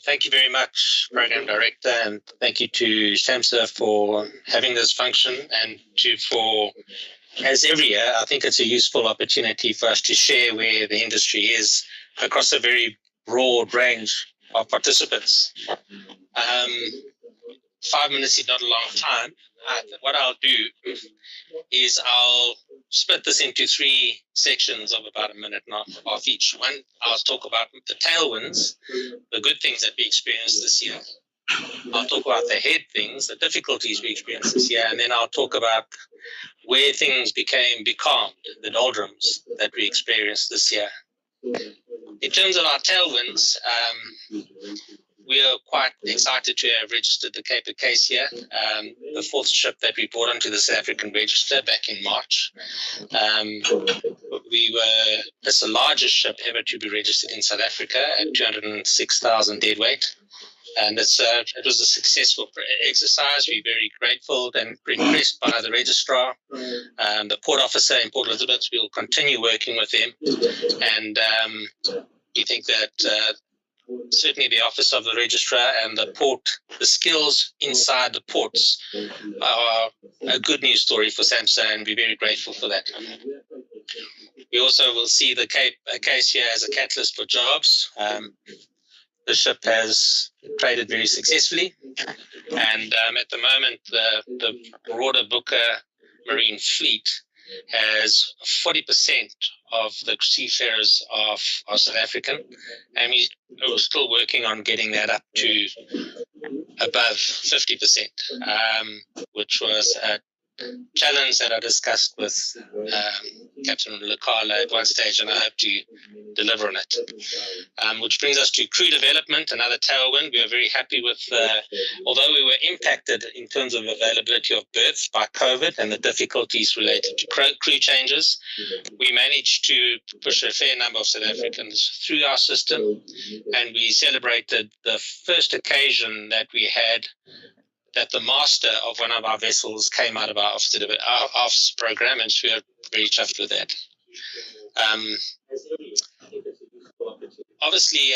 Thank you very much, Program Director, and thank you to Samsa for having this function and as every year, I think it's a useful opportunity for us to share where the industry is across a very broad range of participants. 5 minutes is not a long time. What I'll do is I'll split this into three sections of about a minute and a half of each one. I'll talk about the tailwinds, the good things that we experienced this year. I'll talk about the head things, the difficulties we experienced this year, and then I'll talk about where things became becalmed, the doldrums that we experienced this year. In terms of our tailwinds, we are quite excited to have registered the Cape Acacia, the fourth ship that we brought onto the South African register back in March. It's the largest ship ever to be registered in South Africa at 206,000 deadweight. And it was a successful exercise. We're very grateful and impressed by the registrar and the port officer in Port Elizabeth. We'll continue working with them. And we think that certainly the office of the registrar and the port, the skills inside the ports are a good news story for Samsa, and we're very grateful for that. We also will see the Cape Acacia as a catalyst for jobs. The ship has traded very successfully, and at the moment, the broader Booker Marine fleet has 40% of the seafarers are South African, and we're still working on getting that up to above 50%, which was a challenge that I discussed with Captain Lekala at one stage, and I hope to deliver on it. Which brings us to crew development, another tailwind. We are very happy with, although we were impacted in terms of availability of berths by COVID and the difficulties related to crew changes, we managed to push a fair number of South Africans through our system, and we celebrated the first occasion that we had that the master of one of our vessels came out of our office program, and so we are very chuffed with that. Obviously,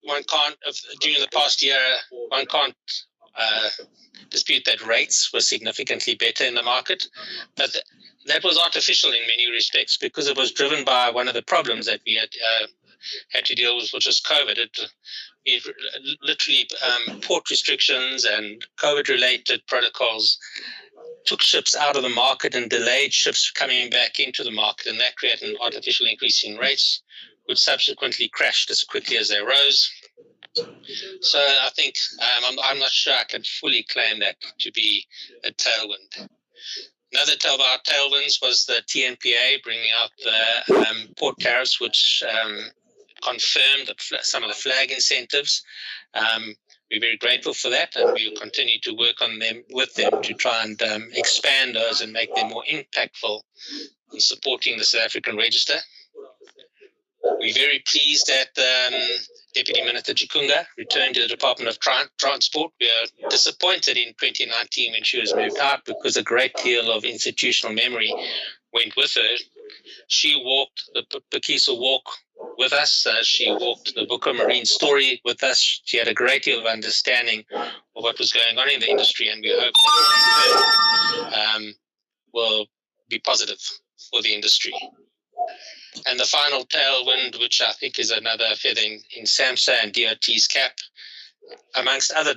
one can't, during the past year, one can't dispute that rates were significantly better in the market, but that was artificial in many respects because it was driven by one of the problems that we had to deal with, which is COVID. It literally port restrictions and COVID-related protocols took ships out of the market and delayed ships coming back into the market, and that created an artificial increase in rates, which subsequently crashed as quickly as they rose. So I think I'm not sure I can fully claim that to be a tailwind. Another of our tailwinds was the TNPA bringing out the port tariffs, which confirmed some of the flag incentives. We're very grateful for that, and we will continue to work on them with them to try and expand those and make them more impactful in supporting the South African Register. We're very pleased that Deputy Minister Chikunga returned to the Department of Transport. We are disappointed in 2019 when she was moved out because a great deal of institutional memory went with her. She walked the Pekisa walk with us. She walked the Booker Marine story with us. She had a great deal of understanding of what was going on in the industry, and we hope that will be positive for the industry. And the final tailwind, which I think is another feather in Samsa and DOT's cap, amongst other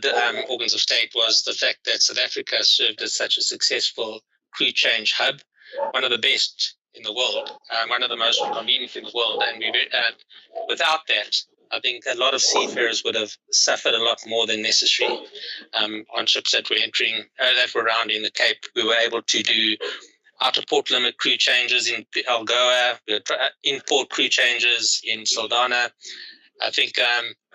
organs of state, was the fact that South Africa served as such a successful crew change hub, one of the best in the world, one of the most convenient in the world. And without that, I think a lot of seafarers would have suffered a lot more than necessary on ships that were around in the Cape. We were able to do out-of-port limit crew changes in Algoa, in-port crew changes in Saldanha, I think,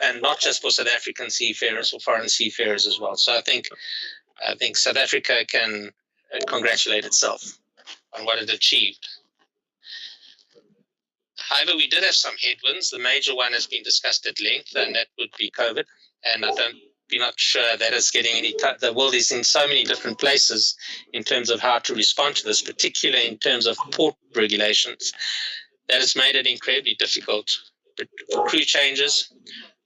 and not just for South African seafarers or foreign seafarers as well. So I think South Africa can congratulate itself on what it achieved. However, we did have some headwinds. The major one has been discussed at length, and that would be COVID. And we're not sure that is getting any. The world is in so many different places in terms of how to respond to this, particularly in terms of port regulations. That has made it incredibly difficult for crew changes.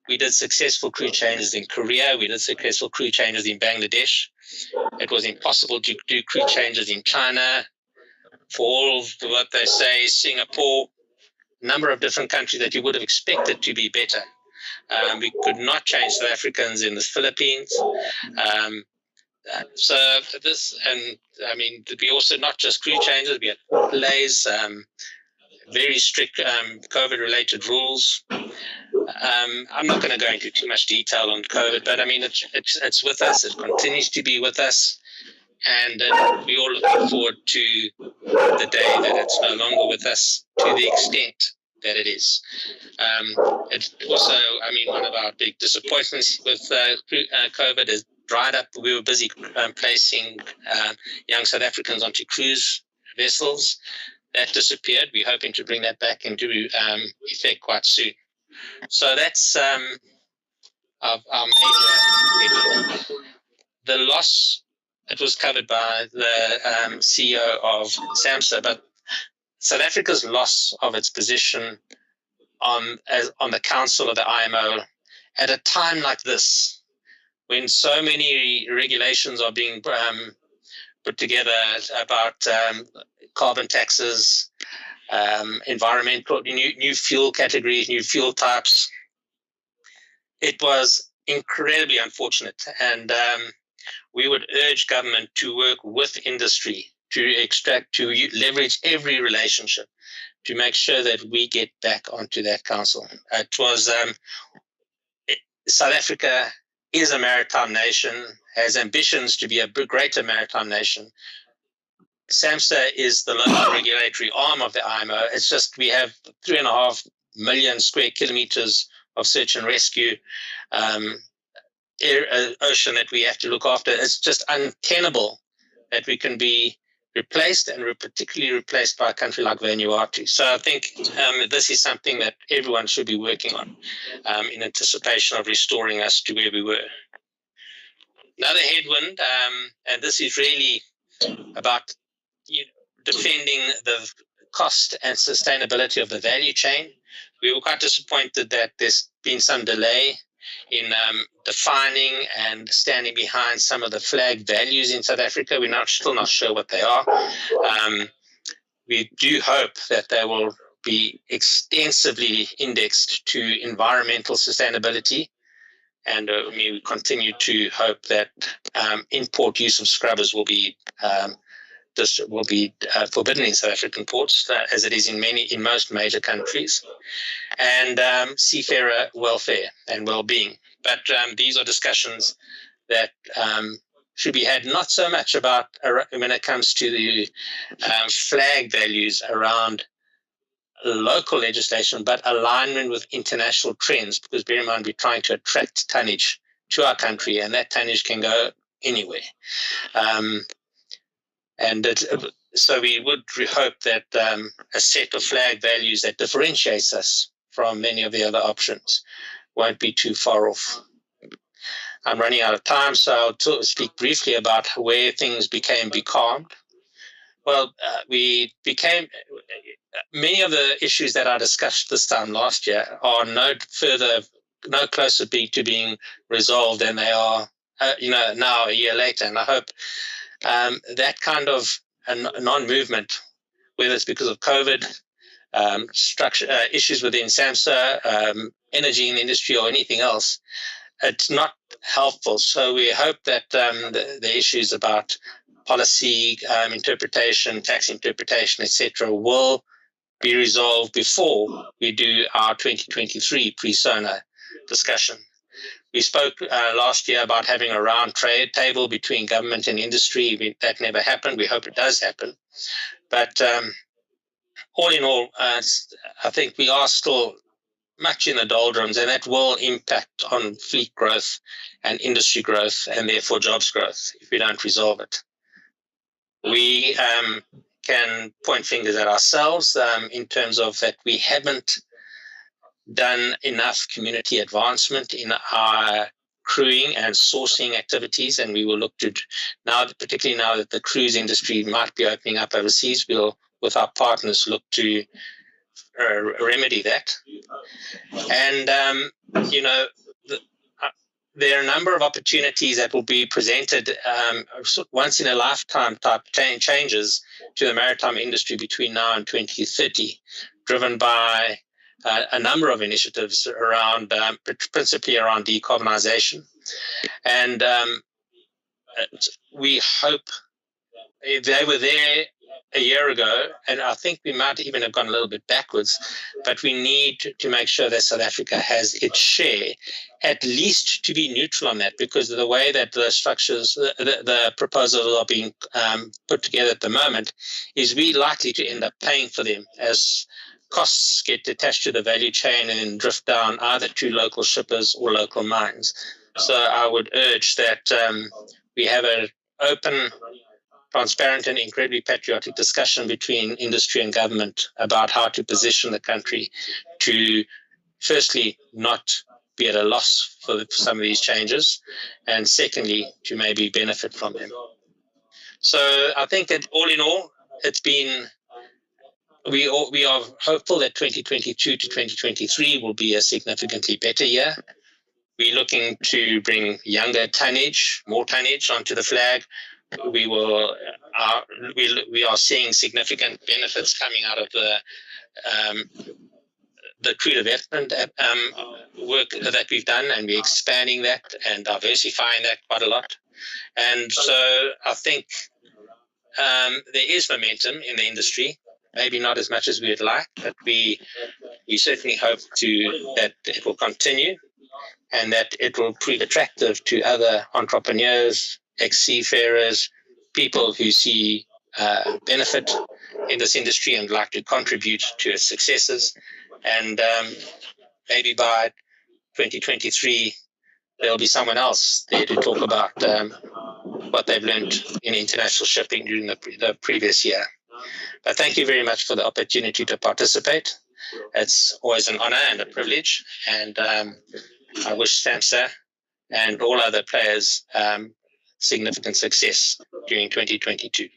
We did successful crew changes in Korea. We did successful crew changes in Bangladesh. It was impossible to do crew changes in China. For all of what they say, Singapore, a number of different countries that you would have expected to be better. We could not change South Africans in the Philippines. So this, and I mean, we also not just crew changes, we had delays, very strict COVID-related rules. I'm not going to go into too much detail on COVID, but I mean, it's with us. It continues to be with us, and we're all looking forward to the day that it's no longer with us to the extent that it is. It also, I mean, one of our big disappointments with COVID is dried up. We were busy placing young South Africans onto cruise vessels. That disappeared. We're hoping to bring that back into effect quite soon. So that's our major. The loss, it was covered by the CEO of Samsa, but South Africa's loss of its position on the council of the IMO at a time like this, when so many regulations are being put together about carbon taxes, environmental, new fuel categories, new fuel types. It was incredibly unfortunate, and we would urge government to work with industry to leverage every relationship to make sure that we get back onto that council. It was South Africa is a maritime nation, has ambitions to be a greater maritime nation. Samsa is the local regulatory arm of the IMO. It's just we have 3.5 million square kilometers of search and rescue ocean that we have to look after. It's just untenable that we can be replaced, and particularly replaced by a country like Vanuatu. So I think this is something that everyone should be working on in anticipation of restoring us to where we were. Another headwind, and this is really about defending the cost and sustainability of the value chain. We were quite disappointed that there's been some delay in defining and standing behind some of the flag values in South Africa. We're still not sure what they are. We do hope that they will be extensively indexed to environmental sustainability, and we continue to hope that import use of scrubbers will be forbidden in South African ports, as it is in most major countries, and seafarer welfare and well-being. But these are discussions that should be had not so much about when it comes to the flag values around local legislation, but alignment with international trends, because bear in mind we're trying to attract tonnage to our country, and that tonnage can go anywhere. So we would hope that a set of flag values that differentiates us from many of the other options won't be too far off. I'm running out of time, so I'll speak briefly about where things became becalmed. Well, many of the issues that I discussed this time last year are no closer to being resolved than they are, now a year later. And I hope that kind of non-movement, whether it's because of COVID, structure issues within Samsa, energy in the industry, or anything else, it's not helpful. So we hope that the issues about policy interpretation, tax interpretation, etc., will be resolved before we do our 2023 Pre-Sona discussion. We spoke last year about having a round trade table between government and industry. That never happened. We hope it does happen. But all in all, I think we are still much in the doldrums, and that will impact on fleet growth and industry growth, and therefore jobs growth, if we don't resolve it. We can point fingers at ourselves in terms of that we haven't done enough community advancement in our crewing and sourcing activities, and we will look to now, particularly now that the cruise industry might be opening up overseas, we'll, with our partners, look to remedy that. And, there are a number of opportunities that will be presented once in a lifetime type changes to the maritime industry between now and 2030, driven by a number of initiatives around, principally around decarbonisation. And we hope they were there a year ago, and I think we might even have gone a little bit backwards, but we need to make sure that South Africa has its share, at least to be neutral on that, because of the way that the structures, the proposals are being put together at the moment, is we likely to end up paying for them as costs get attached to the value chain and then drift down either to local shippers or local mines. So I would urge that we have an open, transparent and incredibly patriotic discussion between industry and government about how to position the country to, firstly, not be at a loss for some of these changes, and secondly, to maybe benefit from them. So I think that all in all, it's been, we are hopeful that 2022 to 2023 will be a significantly better year. We're looking to bring younger tonnage, more tonnage onto the flag. We are seeing significant benefits coming out of the crew development work that we've done, and we're expanding that and diversifying that quite a lot. And so I think there is momentum in the industry, maybe not as much as we would like, but we certainly hope that it will continue and that it will prove attractive to other entrepreneurs, ex-seafarers, people who see benefit in this industry and like to contribute to its successes. And maybe by 2023, there'll be someone else there to talk about what they've learned in international shipping during the previous year. But thank you very much for the opportunity to participate. It's always an honor and a privilege. And I wish Samsa and all other players significant success during 2022.